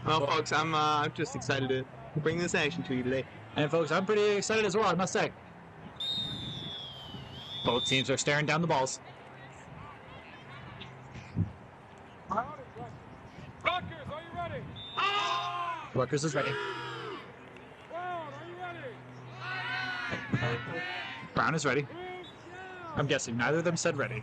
Well, folks, I'm just excited to bring this action to you today. And folks, I'm pretty excited as well, I must say. Both teams are staring down the balls. Rutgers, are you ready? Rutgers is ready. Brown, are you ready? Brown is ready. I'm guessing neither of them said ready.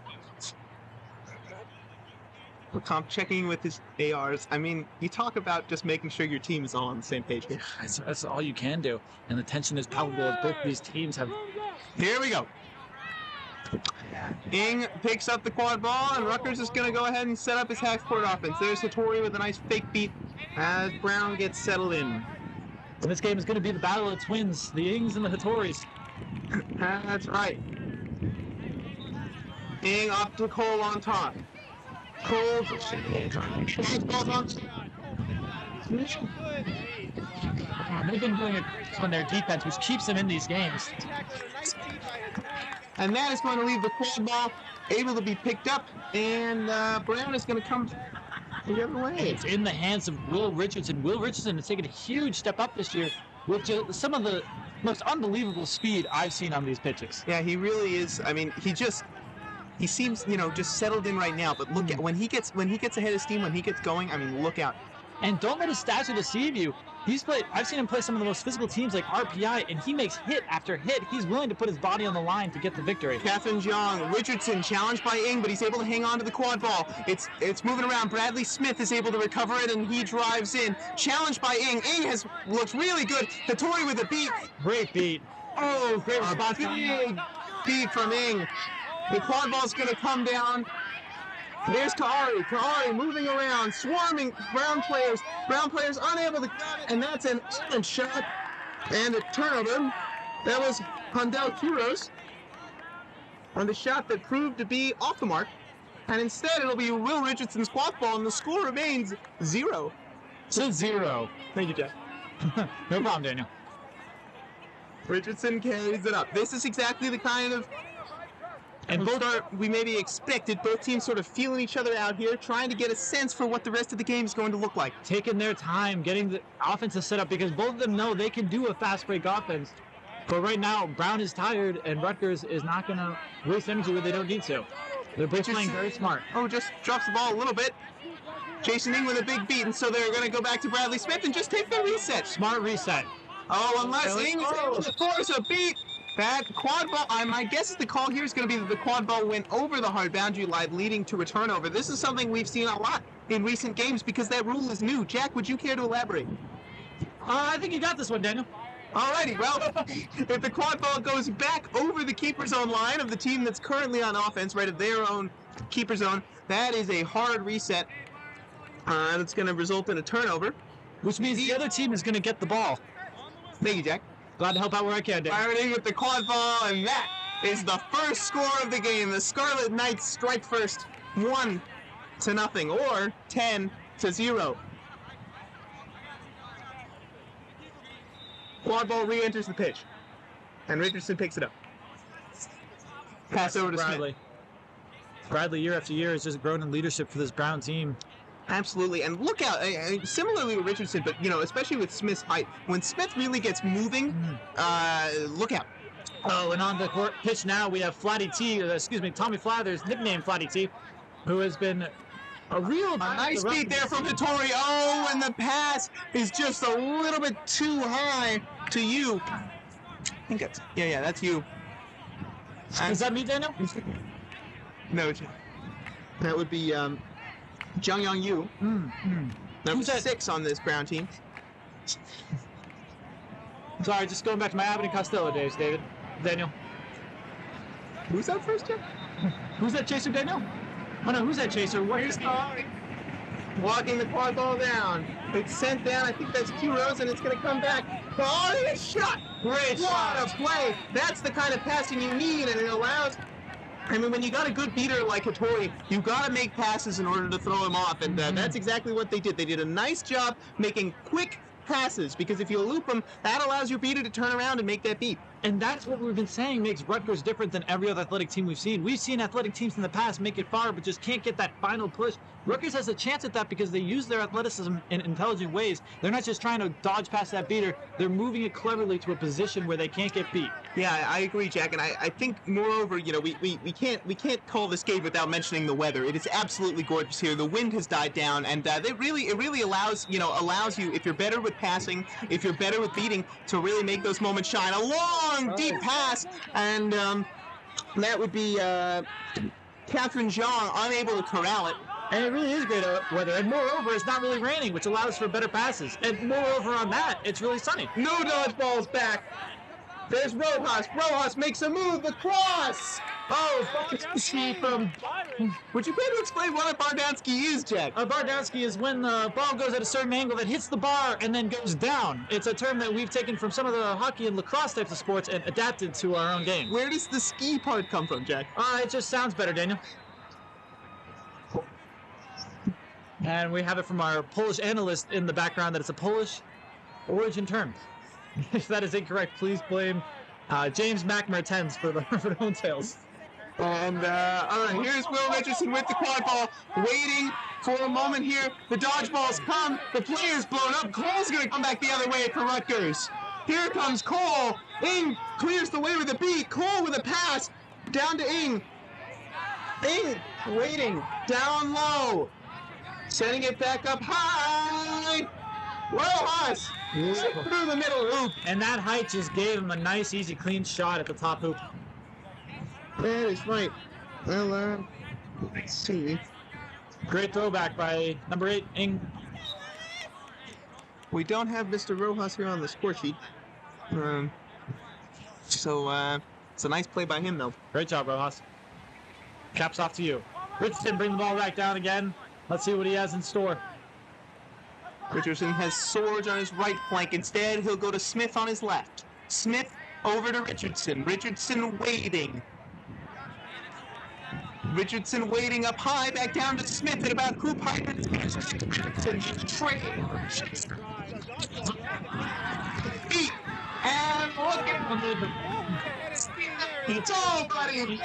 Comp checking with his ARs. I mean, you talk about just making sure your team is all on the same page here. That's all you can do. And the tension is palpable as both these teams have... Here we go. Ing picks up the quad ball, and Rutgers is going to go ahead and set up his half court offense. There's Hattori with a nice fake beat as Brown gets settled in. And this game is going to be the battle of the twins, the Ings and the Hattoris. That's right. Ing off to Cole on top. Cole. They've been doing a great job on their defense, which keeps them in these games. And that is going to leave the quad ball able to be picked up, and Brown is going to come the other way. It's in the hands of Will Richardson. Will Richardson has taken a huge step up this year with some of the most unbelievable speed I've seen on these pitches. Yeah, he really is. I mean, he seems, just settled in right now. But look at when he gets ahead of steam, when he gets going. I mean, look out. And don't let his stature deceive you. I've seen him play some of the most physical teams like RPI, and he makes hit after hit. He's willing to put his body on the line to get the victory. Catherine Jiang, Richardson challenged by Ing, but he's able to hang on to the quad ball. It's moving around. Bradley Smith is able to recover it, and he drives in. Challenged by Ing. Ing looks really good. Hattori with a beat. Great beat. Oh, great response. Big beat from Ing. The quad ball's going to come down. There's Kaari. Kaari moving around, swarming Brown players. Brown players unable to, and that's an excellent shot and a turnover. That was Handel Quiros on the shot that proved to be off the mark. And instead, it'll be Will Richardson's quad ball, and the score remains 0. So 0. Thank you, Jeff. No problem, Daniel. Richardson carries it up. This is exactly the kind of and we maybe expected. Both teams sort of feeling each other out here, trying to get a sense for what the rest of the game is going to look like. Taking their time, getting the offensive set up, because both of them know they can do a fast break offense. But right now, Brown is tired, and Rutgers is not going to waste energy where they don't need to. They're both playing very smart. Oh, just drops the ball a little bit. Jason Ing with a big beat, and so they're going to go back to Bradley Smith and just take the reset. Smart reset. Oh, unless Ing is able to force a beat. That quad ball, my guess is the call here is going to be that the quad ball went over the hard boundary line, leading to a turnover. This is something we've seen a lot in recent games because that rule is new. Jack, would you care to elaborate? I think you got this one, Daniel. Alrighty, well, if the quad ball goes back over the keeper zone line of the team that's currently on offense, right, of their own keeper zone, that is a hard reset. That's going to result in a turnover. Which means the other team is going to get the ball. Thank you, Jack. Glad to help out where I can, Dave. Firing with the quad ball, and that is the first score of the game. The Scarlet Knights strike first, 1-0 or 10-0. Quad ball re-enters the pitch, and Richardson picks it up. Pass over to Bradley. Smith. Bradley, year after year, has just grown in leadership for this Brown team. Absolutely, and look out, similarly to Richardson, but, especially with Smith's height, when Smith really gets moving, look out. Oh, and on the court pitch now, we have Tommy Flathers, nicknamed Flatty T, who has been a nice beat there from Hattori. Oh, and the pass is just a little bit too high to you. I think that's, that's you. Is that me, Daniel? No, that would be, Jung Young Yu, number 6 on this Brown team. Sorry, just going back to my Abbott and Costello days, Daniel. Who's that first, Jeff? Who's that chaser, Daniel? Oh no, who's that chaser? Here's walking the quad ball down. It's sent down. I think that's Quiros, and it's going to come back. Oh, it's shot! Great shot! What a play! That's the kind of passing you need, and it allows. I mean, when you got a good beater like Hattori, you got to make passes in order to throw him off, and that's exactly what they did. They did a nice job making quick passes, because if you loop them, that allows your beater to turn around and make that beat. And that's what we've been saying makes Rutgers different than every other athletic team we've seen. We've seen athletic teams in the past make it far, but just can't get that final push Rutgers has a chance at that because they use their athleticism in intelligent ways. They're not just trying to dodge past that beater. They're moving it cleverly to a position where they can't get beat. Yeah, I agree, Jack, and I think moreover, we can't call this game without mentioning the weather. It is absolutely gorgeous here. The wind has died down, and it really allows you, if you're better with passing, if you're better with beating, to really make those moments shine. A long, deep pass, and that would be Catherine Jean unable to corral it. And it really is great weather. And moreover, it's not really raining, which allows for better passes. And moreover on that, it's really sunny. No dodgeballs back. There's Rojas. Rojas makes a move. The cross. Oh, Bardansky from... Would you maybe explain what a Bardansky is, Jack? A Bardansky is when the ball goes at a certain angle that hits the bar and then goes down. It's a term that we've taken from some of the hockey and lacrosse types of sports and adapted to our own game. Where does the ski part come from, Jack? It just sounds better, Daniel. And we have it from our Polish analyst in the background that it's a Polish origin term. If that is incorrect, please blame James McMertens for the own tales. And all right, here's Will Richardson with the quad ball, waiting for a moment here. The dodgeballs come. The player's blown up. Cole's going to come back the other way for Rutgers. Here comes Cole. Ing clears the way with a beat. Cole with a pass. Down to Ing. Ing waiting. Down low. Setting it back up high. Rojas through the middle hoop. And that height just gave him a nice, easy, clean shot at the top hoop. That is right. Well, let's see. Great throwback by number 8, Ing. We don't have Mr. Rojas here on the score sheet. So it's a nice play by him, though. Great job, Rojas. Caps off to you. Richardson, bring the ball back down again. Let's see what he has in store. Richardson has Sorge on his right flank. Instead, he'll go to Smith on his left. Smith over to Richardson. Richardson waiting. Richardson waiting up high, back down to Smith at about hoop height. Richardson feet. And look at it's all, buddy.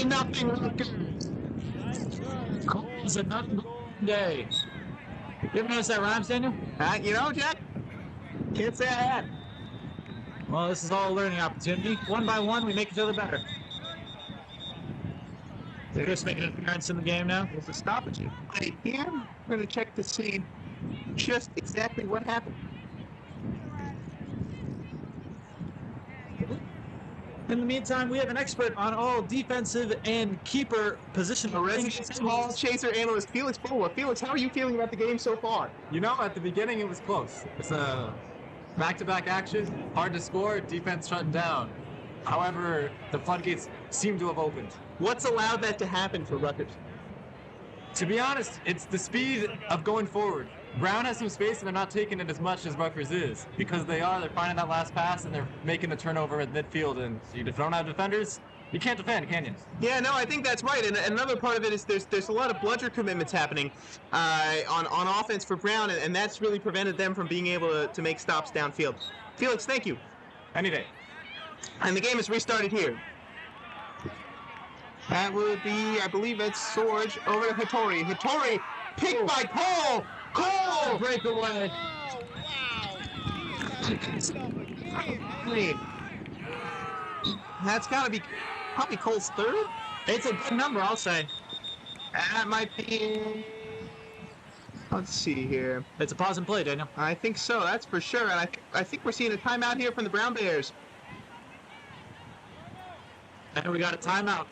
Nothing. It's a nothing day. You ever notice that rhymes, Daniel? Jack, can't say I had. Well, this is all a learning opportunity. One by one, we make each other better. Chris making an appearance in the game now. There's a stoppage right here. We're going to check to see just exactly what happened. In the meantime, we have an expert on all defensive and keeper position. A resident ball chaser analyst, Felix Boa. Felix, how are you feeling about the game so far? At the beginning it was close. It's a back-to-back action, hard to score, defense shut down. However, the floodgates seem to have opened. What's allowed that to happen for Rutgers? To be honest, it's the speed of going forward. Brown has some space and they're not taking it as much as Rutgers is because they're finding that last pass and they're making the turnover at midfield, and so you don't have defenders, you can't defend, can you? Yeah, no, I think that's right. And another part of it is there's a lot of bludger commitments happening on offense for Brown, and that's really prevented them from being able to make stops downfield. Felix, thank you. Any day. And the game is restarted here. That would be, I believe it's Sorge over to Hattori. Hattori picked by Cole. Cole! Breakaway. That's got to be probably Cole's third. It's a good number, I'll say. That might be... Let's see here. It's a pause and play, Daniel. I think so, that's for sure. And I think we're seeing a timeout here from the Brown Bears. And we got a timeout.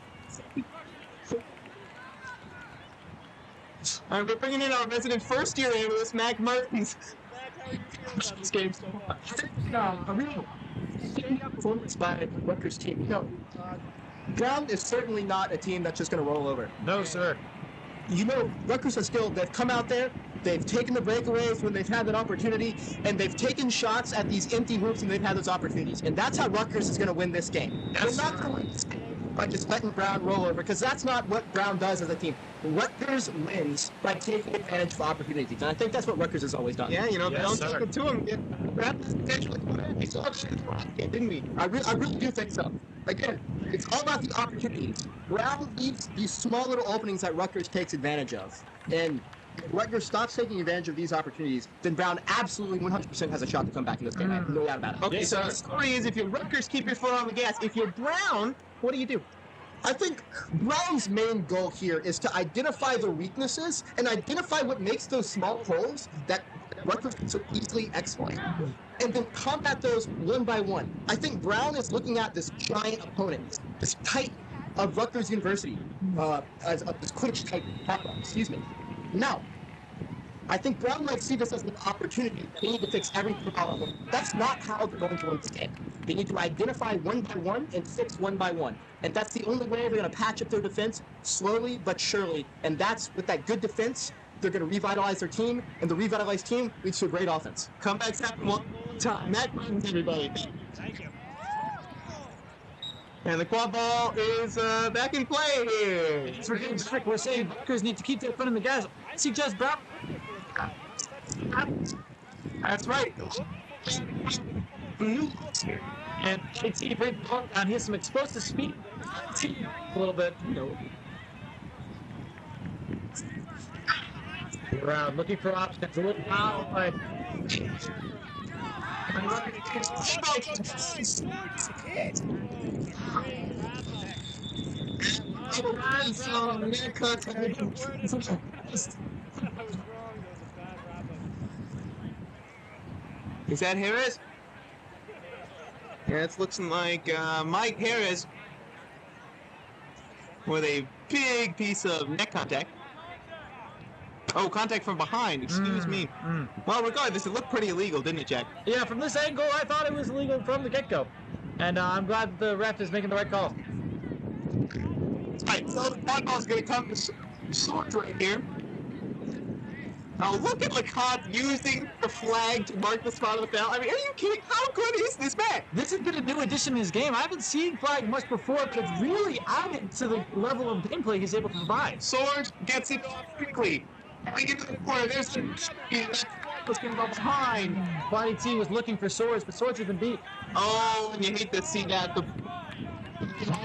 All right, we're bringing in our resident first-year analyst, Mac Mertens. This game's so hard. A real performance by the Rutgers team. Brown is certainly not a team that's just going to roll over. No, sir. Rutgers they've come out there, they've taken the breakaways when they've had that opportunity, and they've taken shots at these empty hoops when they've had those opportunities. And that's how Rutgers is going to win this game. Yes, They're not going to win this game by just letting Brown roll over, because that's not what Brown does as a team. Rutgers wins by taking advantage of opportunities, and I think that's what Rutgers has always done. Yeah, you know, Yes, don't sir. take it to him. Yeah, Brown has potential to come back. We saw it in the last game, didn't we? I really do think so. Again, it's all about the opportunities. Brown leaves these small little openings that Rutgers takes advantage of. And if Rutgers stops taking advantage of these opportunities, then Brown absolutely 100% has a shot to come back in this game. I have no doubt about it. Okay, Yes, so sir. the story is if you're Rutgers, keep your foot on the gas. If you're Brown, what do? I think Brown's main goal here is to identify the weaknesses and identify what makes those small holes that Rutgers can so easily exploit, and then combat those one by one. I think Brown is looking at this giant opponent, this titan of Rutgers University, as this Quidditch titan. Excuse me. Now, I think Brown might see this as an opportunity. They need to fix every problem. That's not how they're going to win this game. They need to identify one by one and fix one by one. And that's the only way they're going to patch up their defense slowly but surely. And that's with that good defense, they're going to revitalize their team, and the revitalized team leads to a great offense. Comebacks happen one time. That brings everybody. And the quad ball is back in play here. For games back, we're saying Rutgers need to keep their foot on the gas. I suggest Brown. That's right. And JT brings the ball down. He has some explosive speed. A little bit, Brown looking for options. A little foul, but Is that Harris? Yeah, it's looking like Mike Harris with a big piece of neck contact. Oh, contact from behind. Excuse me. Well, regardless, it looked pretty illegal, didn't it, Jack? yeah, from this angle, I thought it was illegal from the get-go. And I'm glad the ref is making the right call. All right, so the quad ball's going to come to Sword right here. Now look at LeConte using the flag to mark the spot of the foul. I mean, are you kidding? How good is this man? This has been a new addition in his game. I haven't seen flag much before, but it's really added to the level of gameplay he's able to provide. Sword gets it off quickly. We get to the corner. There's the was going to go behind. Body T was looking for Swords, but Swords have been beat. Oh, and you hate to see that. The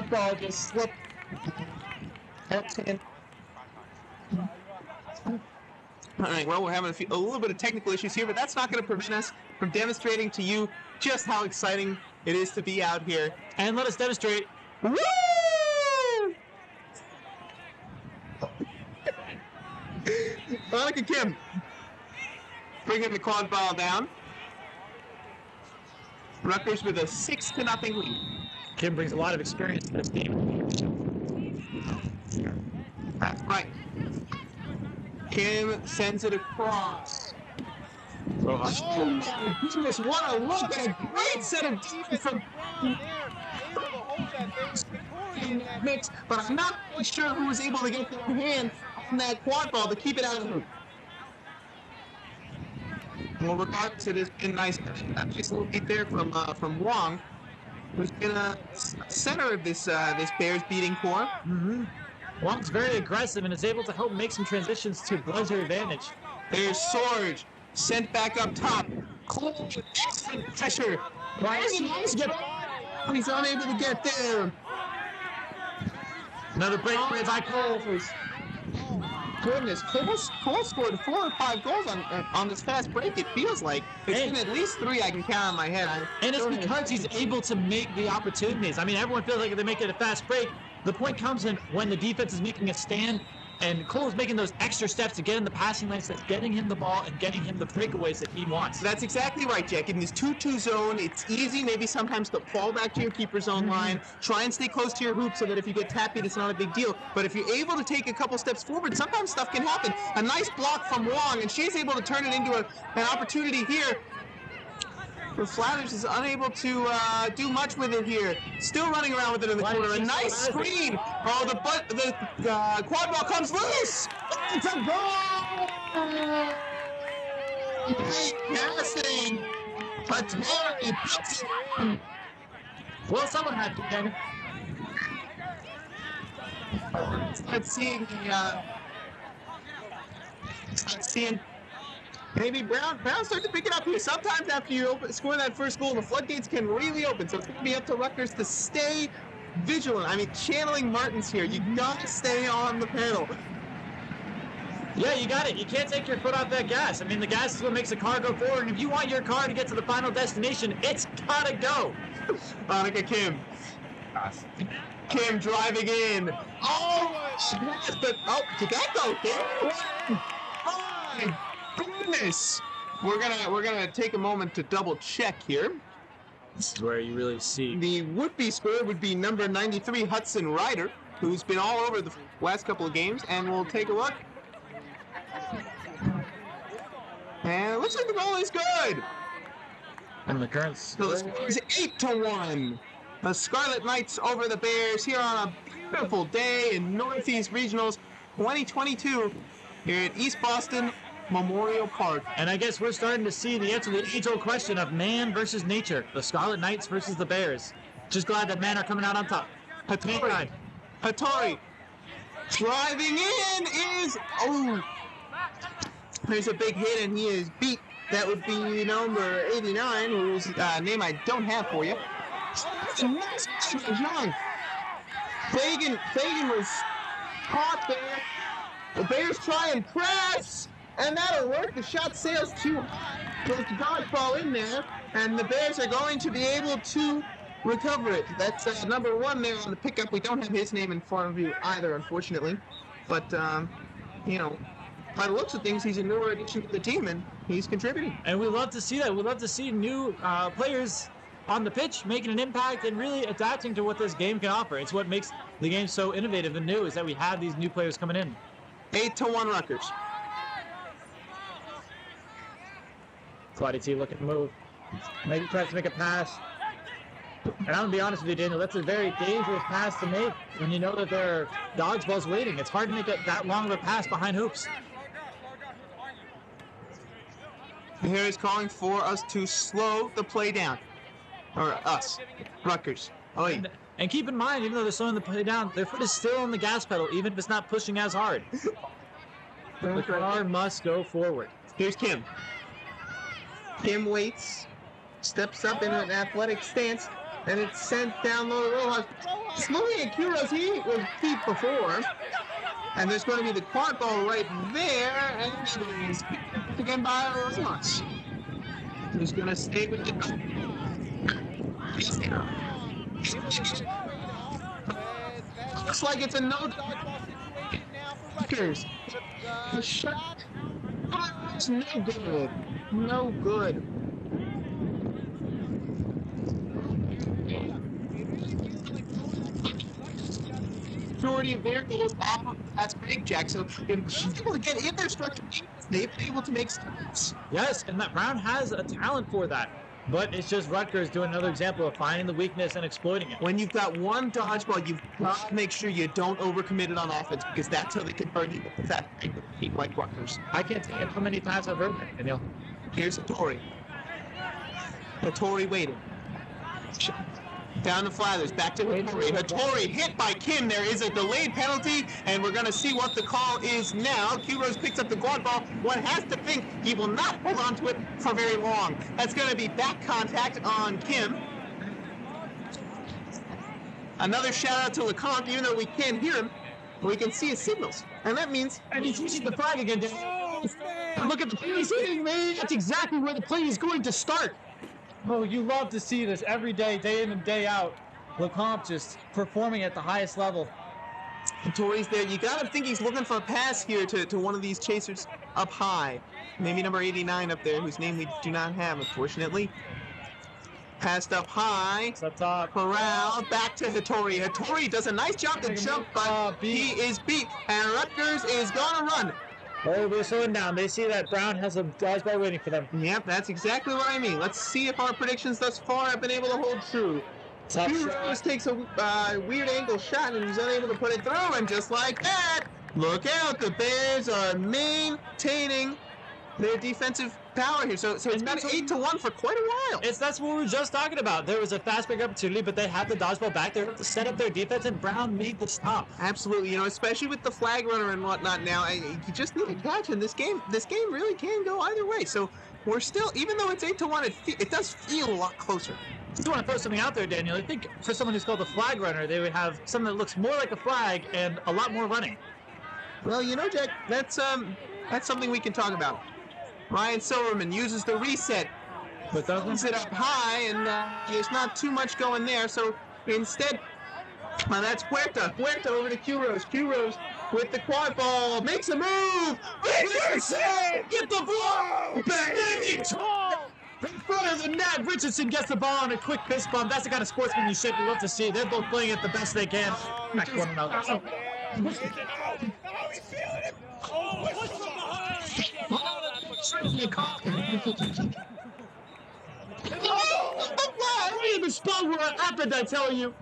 ball just slipped. That's in. All right, well, we're having a little bit of technical issues here, but that's not going to prevent us from demonstrating to you just how exciting it is to be out here. And let us demonstrate. Woo! Monica Kim bringing the quad ball down. Rutgers with a 6-0 lead. Kim brings a lot of experience to this team. That's right. Kim sends it across. Rojas. Oh my goodness, what a look and a great set of defense from in that mix, but I'm not quite sure who was able to get their hand on that quad ball to keep it out of the hoop. Well, regardless, it has been nice. A nice little beat there from Wong, who's been a center of this Bears beating core. Wong's very aggressive and is able to help make some transitions to buzzer advantage. There's Sorge sent back up top. Cole with excellent pressure. He's unable to get there. Another breakaway by Cole. Goodness, Cole scored 4 or 5 goals on this fast break. It feels like it's been at least 3 I can count on my head. And it's because he's able to make the opportunities. I mean, everyone feels like they make it a fast break. The point comes in when the defense is making a stand, and Cole's making those extra steps to get in the passing lanes, that's getting him the ball and getting him the breakaways that he wants. That's exactly right, Jack. In this 2-2 zone, it's easy maybe sometimes to fall back to your keeper's zone line, try and stay close to your hoop so that if you get tapped, it's not a big deal. But if you're able to take a couple steps forward, sometimes stuff can happen. A nice block from Wong, and she's able to turn it into an opportunity here. But Flathers is unable to do much with it here. Still running around with it in the corner. A nice screen. Oh, the quad ball comes loose. It's a goal. Great passing. But Terry puts it in. Well, someone had to, Ken. Start seeing maybe Brown starts to pick it up here. Sometimes after you score that first goal, the floodgates can really open. So it's going to be up to Rutgers to stay vigilant. I mean, channeling Martins here. You got to stay on the pedal. Yeah, you got it. You can't take your foot off that gas. I mean, the gas is what makes a car go forward. And if you want your car to get to the final destination, it's got to go. Look at Kim. Kim driving in. Oh, but did that go, Kim? Oh my goodness. We're gonna take a moment to double check here. This is where you really see. The would-be scorer would be number 93 Hudson Ryder, who's been all over the last couple of games, and we'll take a look. And it looks like the goal is good. And the current So the score is 8-1. The Scarlet Knights over the Bears here on a beautiful day in Northeast Regionals 2022 here at East Boston Memorial Park. And I guess we're starting to see the answer to the age-old question of man versus nature. The Scarlet Knights versus the Bears. Just glad that men are coming out on top. Hattori driving in is there's a big hit and he is beat. That would be number 89, whose name I don't have for you. Fagan was caught there. The Bears try and press, and that'll work. The shot sails too high. Goes the dodgeball in there, and the Bears are going to be able to recover it. That's number 1 there on the pickup. We don't have his name in front of you either, unfortunately. But, you know, by the looks of things, he's a newer addition to the team, and he's contributing. And we love to see that. We love to see new players on the pitch making an impact and really adapting to what this game can offer. It's what makes the game so innovative and new, is that we have these new players coming in. 8-1 Rutgers. Claudia T looking to move. Maybe tries to make a pass. And I'm going to be honest with you, Daniel, that's a very dangerous pass to make when you know that there are dodgeballs waiting. It's hard to make that long of a pass behind hoops. Here is calling for us to slow the play down. Or us, Rutgers. Oh, yeah. And keep in mind, even though they're slowing the play down, their foot is still on the gas pedal, even if it's not pushing as hard. The car must go forward. Here's Kim. Kim waits, steps up in an athletic stance, and it's sent down low to Rojas. Smoothie and Kuros, he was deep before. And there's going to be the quad ball right there, and it is picked again by Rojas. Who's going to stay with the... Looks like it's a no dodgeball situation now for Rutgers. The shot is no good. No good. Majority of their goals off. That's big, Jack. So if she's able to get in their structure, they've been able to make stops. Yes, and that Brown has a talent for that. But it's just Rutgers doing another example of finding the weakness and exploiting it. When you've got one dodgeball, you've got to make sure you don't overcommit it on offense, because that's how they can hurt you with that team like Rutgers. I can't tell you how many times I've heard that, Daniel. Here's Hattori. Hattori waiting. Down to Flathers, back to Hattori. Hattori hit by Kim. There is a delayed penalty, and we're going to see what the call is now. Kuros picks up the quad ball. One has to think he will not hold on to it for very long. That's going to be back contact on Kim. Another shout out to LeCompte, even though we can't hear him, we can see his signals. And that means... And he's using the flag again. Look at the play he's hitting, man. That's exactly where the play is going to start. Oh, you love to see this every day, day in and day out. LeCompte just performing at the highest level. Tori's there. You got to think he's looking for a pass here to one of these chasers up high. Maybe number 89 up there, whose name we do not have, unfortunately. Passed up high. It's up top. Corral, back to Hattori. Hattori does a nice job to jump, but he is beat. And Rutgers is going to run. Oh, they're slowing down. They see that Brown has a dodgeball waiting for them. Yep, that's exactly what I mean. Let's see if our predictions thus far have been able to hold true. Kuros takes a weird angle shot, and he's unable to put it through. And just like that, look out. The Bears are maintaining their defensive power here. So it's been 8-1 for quite a while. That's what we were just talking about. There was a fast break opportunity, but they had the dodgeball back there to set up their defense, and Brown made the stop. Absolutely, especially with the flag runner and whatnot now, you just need a catch, and this game really can go either way. So we're still, even though it's 8-1, it does feel a lot closer. I just want to throw something out there, Daniel. I think for someone who's called a flag runner, they would have something that looks more like a flag and a lot more running. Well, Jack, that's something we can talk about. Ryan Silverman uses the reset, But puts it up high, and there's not too much going there. So instead, that's Huerta. Huerta over to Q-Rose. Q-Rose with the quad ball, makes a move. Richardson, get the ball back. In front of the net, Richardson gets the ball on a quick fist bump. That's the kind of sportsmanship we love to see. They're both playing it the best they can. Back to one another. I'm in the spot where it happened, I tell you.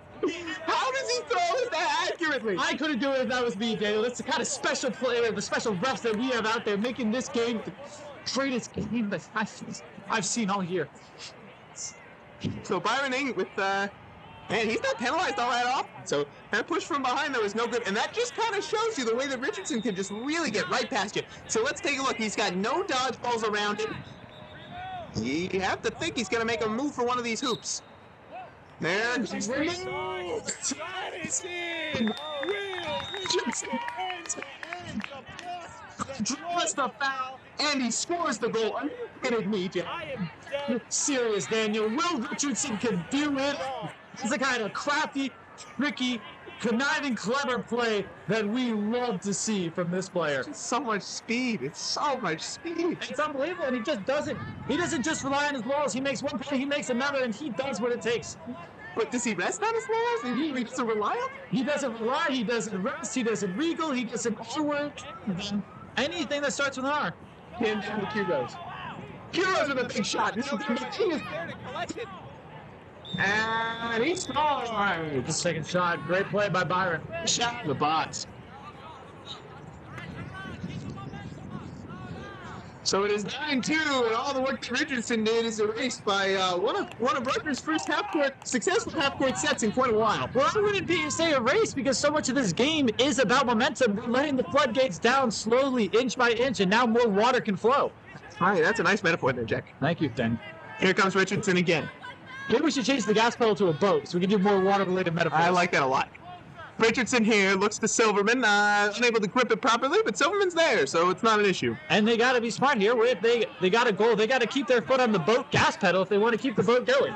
How does he throw it that accurately? I couldn't do it if that was me, Daniel. That's the kind of special player, the special refs that we have out there making this game the greatest game that I've seen all year. So Byron Ing with, man, he's not penalized all that often. So that push from behind, though, is no good. And that just kind of shows you the way that Richardson can just really get right past you. So let's take a look. He's got no dodgeballs around him. You have to think he's going to make a move for one of these hoops. There, he's removed. That is in. Richardson Draws the foul, And he scores the goal. Are you kidding me, Jeff? I am dead. serious, Daniel. Will Richardson can do it. It's the kind of crafty, tricky, conniving, clever play that we love to see from this player. So much speed. It's so much speed. It's unbelievable, and he doesn't just rely on his balls. He makes one play, he makes another, and he does what it takes. But does he rest on his laurels? He doesn't rely on them? He doesn't rely, he doesn't rest, he doesn't wriggle, he doesn't forward. Anything that starts with an R. Him down to Q-Rose. Q-Rose with a big shot. There to collect it. And he scores. The second shot, great play by Byron. Shot in the box. So it is 9-2, and all the work that Richardson did is erased by one of Rutgers' first successful half-court sets in quite a while. Well, I wouldn't say a race because so much of this game is about momentum. We're letting the floodgates down slowly, inch by inch, and now more water can flow. All right, that's a nice metaphor there, Jack. Thank you, Dan. Here comes Richardson again. Maybe we should change the gas pedal to a boat so we can do more water-related metaphors. I like that a lot. Richardson here looks to Silverman, unable to grip it properly, but Silverman's there, so it's not an issue. And they got to be smart here. If they got a goal, they got to keep their foot on the boat gas pedal if they want to keep the boat going.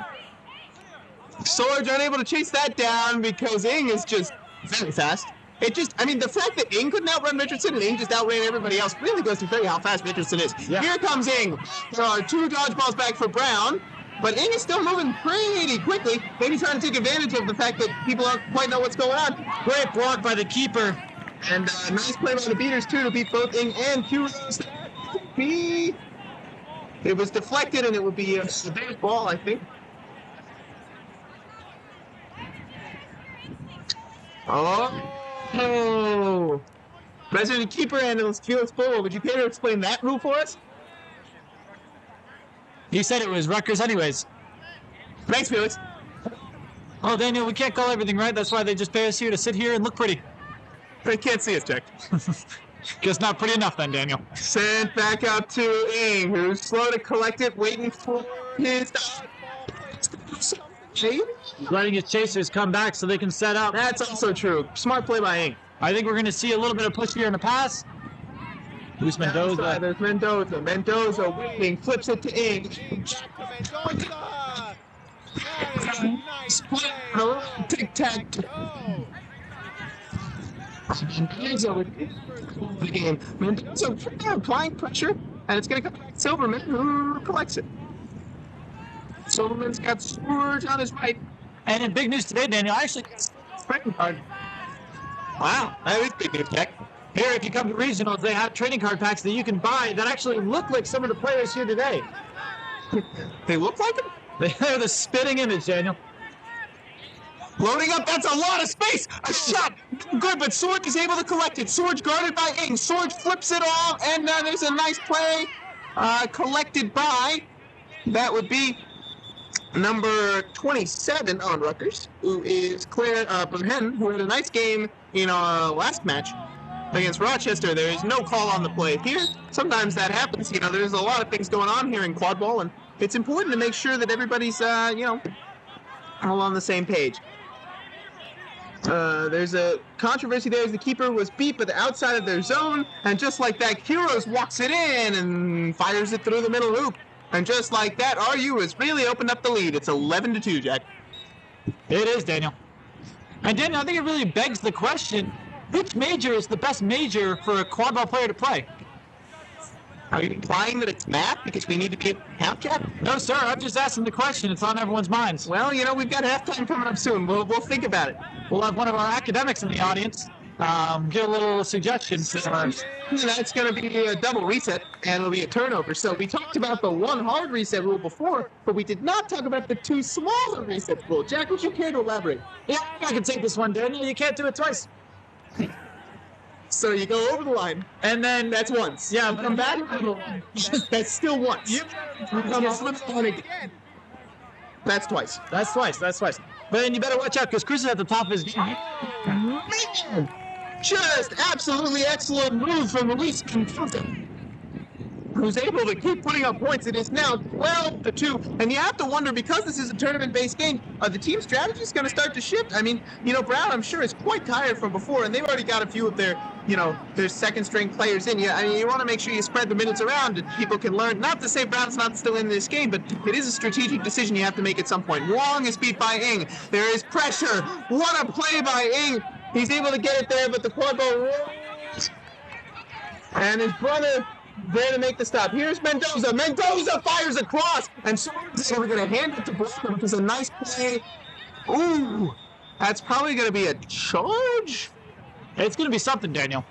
Sorge unable to chase that down because Ing is just very fast. The fact that Ing couldn't outrun Richardson and Ing just outran everybody else really goes to show you how fast Richardson is. Yeah. Here comes Ing. There are 2 dodgeballs back for Brown, but Ing is still moving pretty quickly, maybe trying to take advantage of the fact that people don't quite know what's going on. Great block by the keeper. And nice play by the beaters, too, to beat both Ing and Q. It was deflected, and it would be a big ball, I think. Oh! President Keeper and Felix Bull, would you care to explain that rule for us? He said it was Rutgers anyways. Thanks, Felix. Oh, Daniel, we can't call everything right. That's why they just pay us here to sit here and look pretty. They can't see us, Jack. Guess not pretty enough then, Daniel. Sent back out to Ing, who's slow to collect it, waiting for his... Letting his chasers come back so they can set up. That's also true. Smart play by Ing. I think we're going to see a little bit of push here in the pass. Luis Mendoza. There's Mendoza. Mendoza waiting, flips it to Ing. Mendoza. That is a nice play. Tic-tac. Oh. Mendoza with the game. Mendoza applying pressure, and it's going to come back to Silverman, who collects it. Silverman's got Sorge on his right. And in big news today, Daniel, I actually got a trading card. Wow, that is big news, Jack. Here, if you come to regionals, they have trading card packs that you can buy that actually look like some of the players here today. They look like him? They're the spitting image, Daniel. Loading up, that's a lot of space! A shot! Good, but Sorge is able to collect it. Sorge guarded by Ing. Sorge flips it off, and there's a nice play. collected by, that would be number 27 on Rutgers, who is Claire Burhen, who had a nice game in our last match against Rochester. There is no call on the play here. Sometimes that happens. There's a lot of things going on here in quad ball, and it's important to make sure that everybody's, all on the same page. There's a controversy there as the keeper was beat by the outside of their zone, and just like that, Kuros walks it in and fires it through the middle loop. And just like that, RU has really opened up the lead. It's 11-2, Jack. It is, Daniel. And Daniel, I think it really begs the question, which major is the best major for a quad ball player to play? Are you implying that it's math because we need to be count, Jack? No, sir. I'm just asking the question. It's on everyone's minds. Well, we've got halftime coming up soon. We'll think about it. We'll have one of our academics in the audience give a little suggestion. That's going to be a double reset, and it'll be a turnover. So we talked about the one hard reset rule before, but we did not talk about the two smaller reset rule. Jack, would you care to elaborate? Yeah, I can take this one, Daniel. You can't do it twice. So you go over the line, And then that's once. Yeah, You come back, that's still once. You come off the line again. That's twice. That's twice. But then you better watch out because Chris is at the top of his game. Man, just absolutely excellent move from Luis Quintana, who's able to keep putting up points. It is now 12-2, and you have to wonder, because this is a tournament-based game, the team strategy is going to start to shift. I mean, Brown, I'm sure, is quite tired from before, and they've already got a few of their second-string players in. You want to make sure you spread the minutes around and people can learn. Not to say Brown's not still in this game, but it is a strategic decision you have to make at some point. Wong is beat by Ng. There is pressure. What a play by Ng. He's able to get it there, but the quad ball rolls. And his brother there to make the stop. Here's Mendoza. Mendoza fires across, and so we're going to hand it to Brown, which is a nice play. Ooh, that's probably going to be a charge. It's going to be something, Daniel.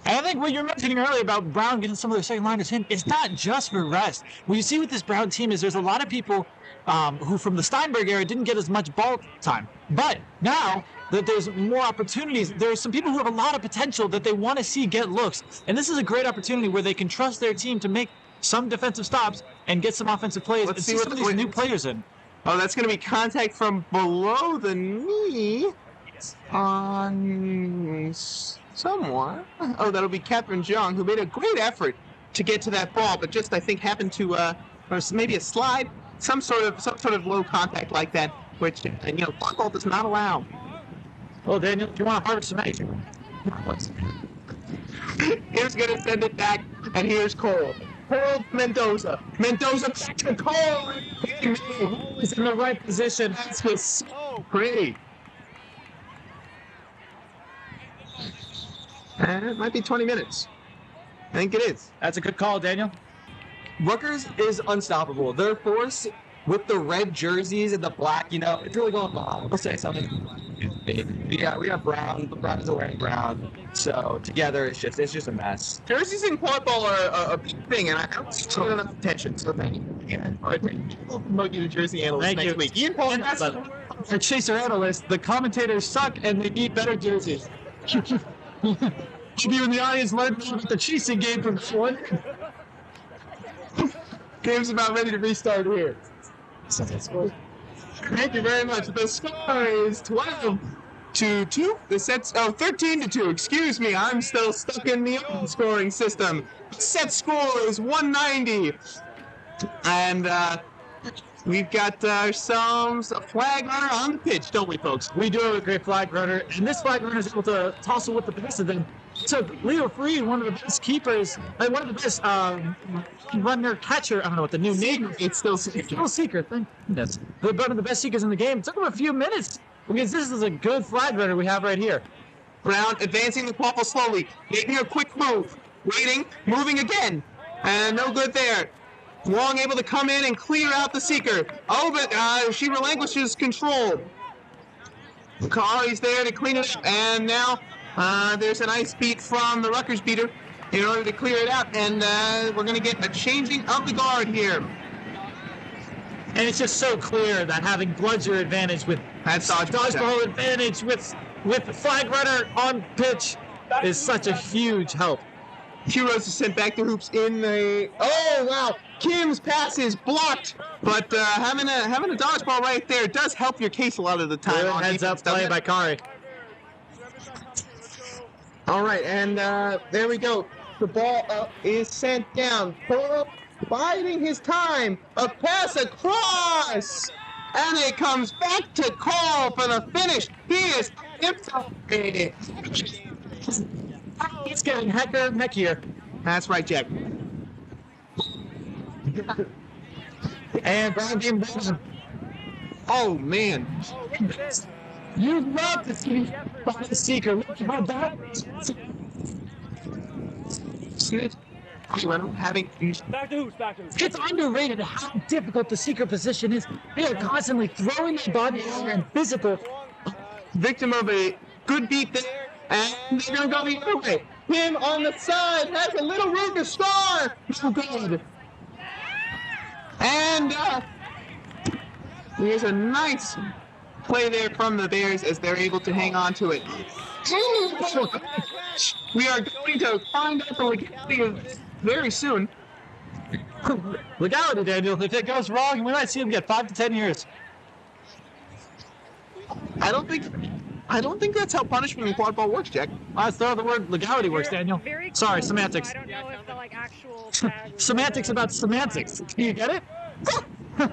And I think what you were mentioning earlier about Brown getting some of their second liners in, it's not just for rest. What you see with this Brown team is there's a lot of people who from the Steinberg era didn't get as much ball time. But now that there's more opportunities, there's some people who have a lot of potential that they want to see get looks. And this is a great opportunity where they can trust their team to make some defensive stops and get some offensive plays. Let's and see some of these new players in. Oh, that's going to be contact from below the knee on someone. Oh, that'll be Catherine Zhang, who made a great effort to get to that ball, but just, I think, happened to, or maybe a slide, some sort of low contact like that, which, football does not allow. Well, Daniel, do you want to harvest some action? Here's going to send it back, and here's Cole. Cole Mendoza. Mendoza back to Cole. He's in the right position. That's just so pretty. And it might be 20 minutes. I think it is. That's a good call, Daniel. Rutgers is unstoppable. Their force with the red jerseys and the black, it's really going on. I'll say something. Yeah, we have Brown. The Brown is wearing brown. So together, it's just a mess. Jerseys in quad ball are a big thing, and I don't see enough attention. So thank you. Yeah. We'll promote you to jersey analyst Thank next you. week. Ian Paul, And that's our chaser analyst. The commentators suck and they need better jerseys. Should you in the audience learn about the chasing game from one? Game's about ready to restart here. Thank you very much. The score is 12-2. The set's 13-2. Excuse me, I'm still stuck in the old scoring system. The set score is 190, and we've got ourselves a flag runner on the pitch, don't we, folks? We do have a great flag runner, and this flag runner is able to toss it with the best of them. So Leo Freed, one of the best keepers, one of the best runner catcher. I don't know what the new name is. It's still Still seeker, thank goodness. They're one of the best seekers in the game. It took them a few minutes because this is a good flag runner we have right here. Brown advancing the quaffle slowly, making a quick move, waiting, moving again, and no good there. Wong able to come in and clear out the seeker. Oh, but she relinquishes control. Kari's there to clean it, and now there's a nice beat from the Rutgers beater in order to clear it out, and we're going to get a changing of the guard here. And it's just so clear that having bludger advantage with That's dodgeball advantage with the flag runner on pitch is such a huge help. Heroes is sent back to hoops in the. Oh wow! Kim's pass is blocked, but having a dodgeball right there does help your case a lot of the time. on Heads up defense, doesn't play it? by Kari. All right, and there we go. The ball is sent down. Cole biding his time. A pass across, and it comes back to Cole for the finish. He is himself. He's getting heckier. That's right, Jack. And Brown being Brown. Oh man. You love to see by the seeker. Look at that. Having Back to hoops, back to hoops. It's underrated how difficult the seeker position is. They are constantly throwing their body out and physical. victim of a good beat there, and they're gonna go the other way. Him on the side has a little room to score. So good. And here's a nice play there from the Bears as they're able to hang on to it. We are going to find out the legality of this very soon. Legality, Daniel. If it goes wrong, we might see him get 5 to 10 years. I don't think that's how punishment in quad ball works, Jack. That's how the word legality works, Daniel. Very Sorry, close, semantics. so I don't know if the actual tag was- Semantics about semantics. Can you get it? I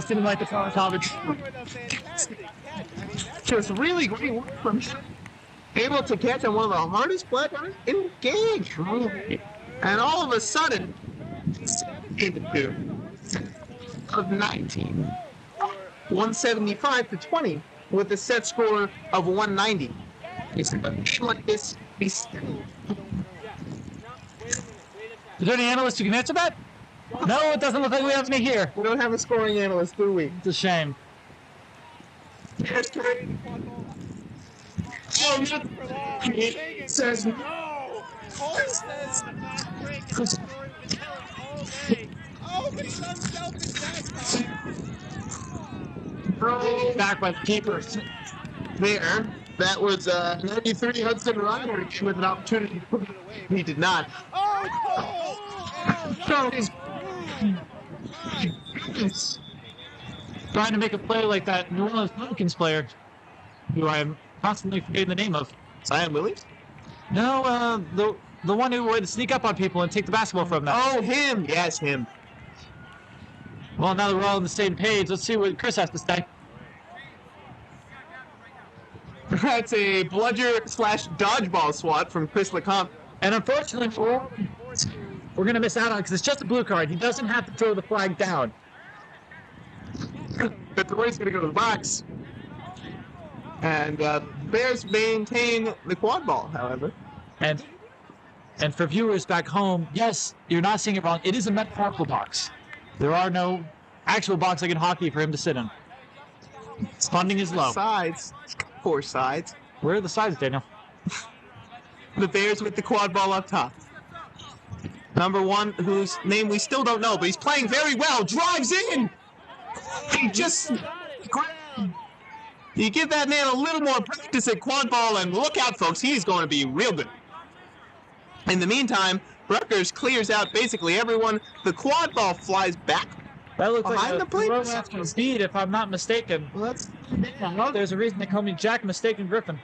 didn't like the comments. With a fantastic catch. I mean, that's Just really great work from him. Able to catch on one of the hardest black runners in the game. And all of a sudden, it's 2 of 19. 175 to 20 with a set score of 190. It's like this. Is there any analyst who can answer that? No, it doesn't look like we have any here. We don't have a scoring analyst, do we? It's a shame. Oh, He says no. Cole says not break his scoring with Cole May. Oh, but he's unselfish that time. Back by the keepers. There. That was 93 Hudson Ryder with an opportunity. He did not. Oh, Cole! Oh, So his Trying to make a play like that New Orleans Pelicans player, who I'm constantly forgetting the name of. Zion Williams? No, the one who would sneak up on people and take the basketball from them. Oh, him. Yes, him. Well, now that we're all on the same page, let's see what Chris has to say. That's a bludger / dodgeball swat from Chris LeCompte. And unfortunately, we're going to miss out on it because it's just a blue card. He doesn't have to throw the flag down. But the Roy's going to go to the box. And Bears maintain the quad ball, however. And for viewers back home, yes, you're not seeing it wrong. It is a metaphorical box. There are no actual box like in hockey for him to sit in. Funding is low. Sides. 4 sides. Where are the sides, Daniel? The Bears with the quad ball up top. Number 1, whose name we still don't know, but he's playing very well, drives in! He just... You give that man a little more practice at quad ball, and look out, folks, he's going to be real good. In the meantime, Rutgers clears out basically everyone. The quad ball flies back. That looks Behind like the a plate? throw after speed, if I'm not mistaken. Well, that's... There's a reason they call me Jack Mistaken Griffin.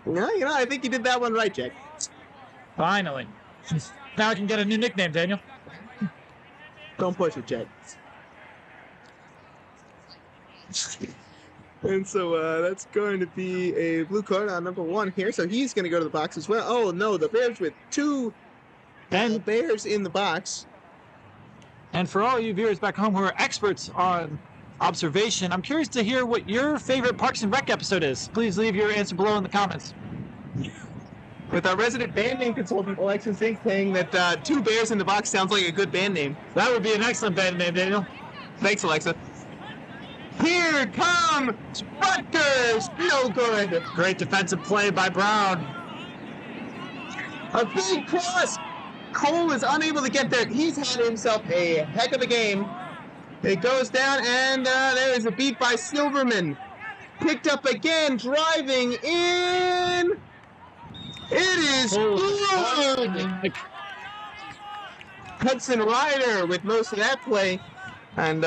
No, I think you did that one right, Jack. Finally. Now I can get a new nickname, Daniel. Don't push it, Jack. And so that's going to be a blue card on number 1 here. So he's going to go to the box as well. Oh, no, the Bears with 2 And Bears in the box. And for all you viewers back home who are experts on observation, I'm curious to hear what your favorite Parks and Rec episode is. Please leave your answer below in the comments. With our resident band name consultant, Alexis Zink, saying that 2 Bears in the box sounds like a good band name. That would be an excellent band name, Daniel. Thanks, Alexa. Here come Rutgers! No good. Great defensive play by Brown. A big cross. Cole is unable to get there. He's had himself a heck of a game. It goes down, and there is a beat by Silverman. Picked up again, driving in. It is good. Hudson Ryder with most of that play. And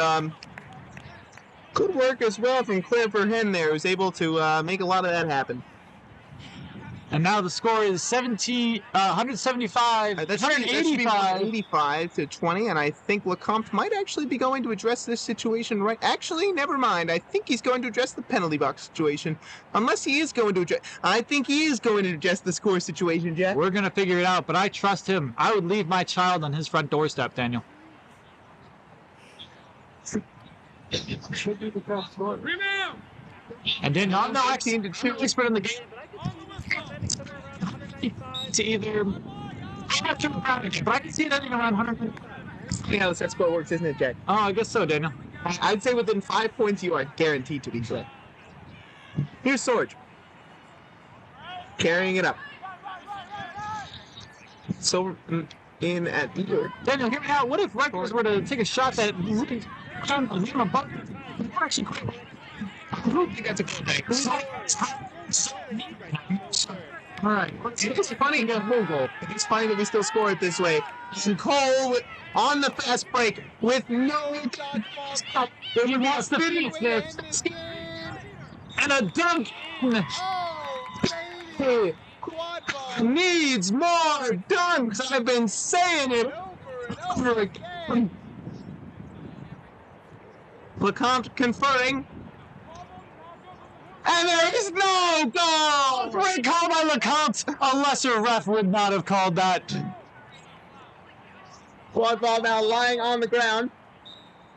good work as well from Claire Verhen there, who's able to make a lot of that happen. And now the score is 175, That should be 185 to 20, and I think Lecomte might actually be going to address this situation right. Actually, never mind. I think he's going to address the penalty box situation. Unless he is going to address... I think he is going to address the score situation, Jack. We're going to figure it out, but I trust him. I would leave my child on his front doorstep, Daniel. Rebound! And Daniel, I'm no 16 to 2. expert in the game. To either... I'm not sure about it, but I can see it ending around 100. You know, that's how it works, isn't it, Jack? Oh, I guess so, Daniel. I'd say within 5 points, you are guaranteed to be correct. Here's Sorge. Carrying it up. So, in at either. Daniel, hear me out. What if Rutgers were to take a shot that looking above? Actually, I don't think that's a good thing. All right. It's funny. It's funny that we still score it this way. And Cole on the fast break with no dodgeball. He wants to finish this. And a dunk. Quad ball Needs more dunks. I've been saying it over again. Lecomte conferring. And there is no goal! Great call by Lecomte. A lesser ref would not have called that. Quad ball now lying on the ground.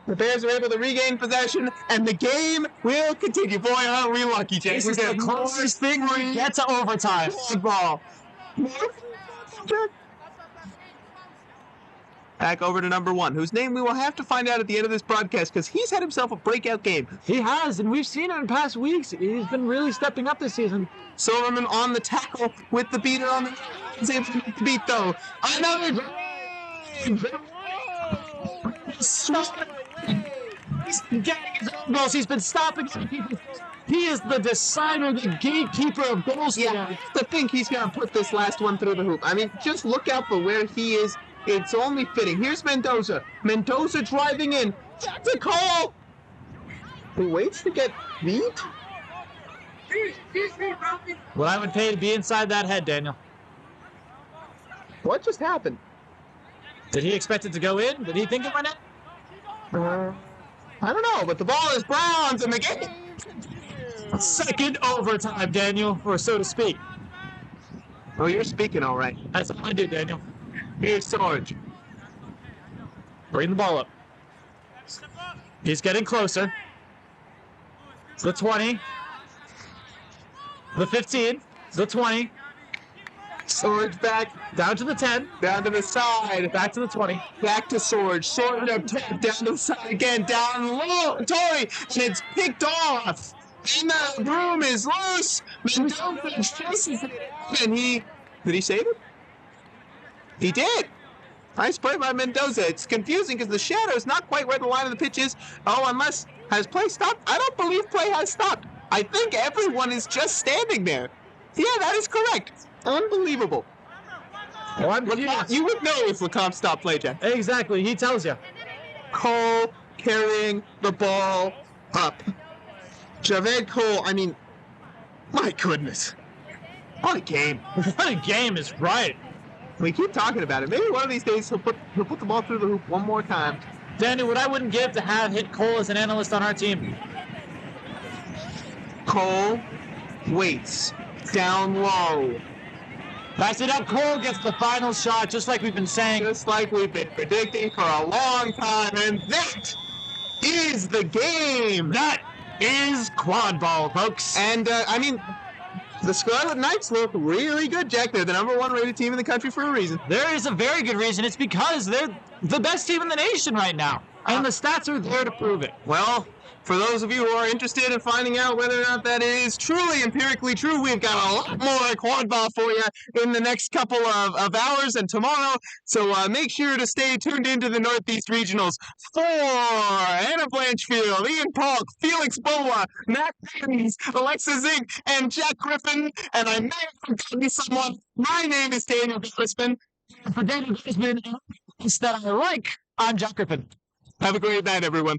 The Bears are able to regain possession, and the game will continue. Boy, aren't we lucky, Jake. This is the closest thing we get to overtime. Quad ball. Back over to number 1, whose name we will have to find out at the end of this broadcast because he's had himself a breakout game. He has, and we've seen it in past weeks. He's been really stepping up this season. Silverman on the tackle with the beater on the... He's able to make the beat, though. Another... He's getting his own goals. He's been stopping people. He is the decider, the gatekeeper of goals. Yeah, to think he's going to put this last one through the hoop. I mean, just look out for where he is. It's only fitting. Here's Mendoza. Mendoza driving in. That's a call. Who waits to get beat? What I would pay to be inside that head, Daniel. What just happened? Did he expect it to go in? Did he think it went in? I don't know, but the ball is Browns and the game. Second overtime, Daniel, or so to speak. Oh, you're speaking all right. That's all I do, Daniel. Here's Sorge. Bring the ball up. He's getting closer. The 20. The 15. The 20. Sorge back. Down to the 10. Down to the side. Back to the 20. Back to Sorge. Sorge up top. Down to the side again. Down low. Tory. And it's picked off. And the broom is loose. Mendoza chases it. And he... Did he save it? He did. Nice play by Mendoza. It's confusing because the shadow is not quite where the line of the pitch is. Oh, unless... Has play stopped? I don't believe play has stopped. I think everyone is just standing there. Yeah, that is correct. Unbelievable. Oh, You would know if Lecomte stopped play, Jack. Exactly. He tells you. Cole carrying the ball up. Javed Cole, I mean, my goodness. What a game. What a game is right. We keep talking about it. Maybe one of these days he'll put the ball through the hoop one more time. Daniel, what I wouldn't give to have hit Cole as an analyst on our team. Cole waits. Down low. Pass it up. Cole gets the final shot, just like we've been saying. Just like we've been predicting for a long time. And that is the game. That is quad ball, folks. And, I mean, the Scarlet Knights look really good, Jack. They're the #1 rated team in the country for a reason. There is a very good reason. It's because they're the best team in the nation right now. And the stats are there to prove it. Well, For those of you who are interested in finding out whether or not that is truly empirically true, we've got a lot more quad ball for you in the next couple of hours and tomorrow. So make sure to stay tuned into the Northeast Regionals for Anna Blanchfield, Ian Polk, Felix Boa, Matt Haynes, Alexa Zink, and Jack Griffin. And I may have forgotten someone. My name is Daniel Crispin. For Daniel Griffin, that I like, I'm Jack Griffin. Have a great night, everyone.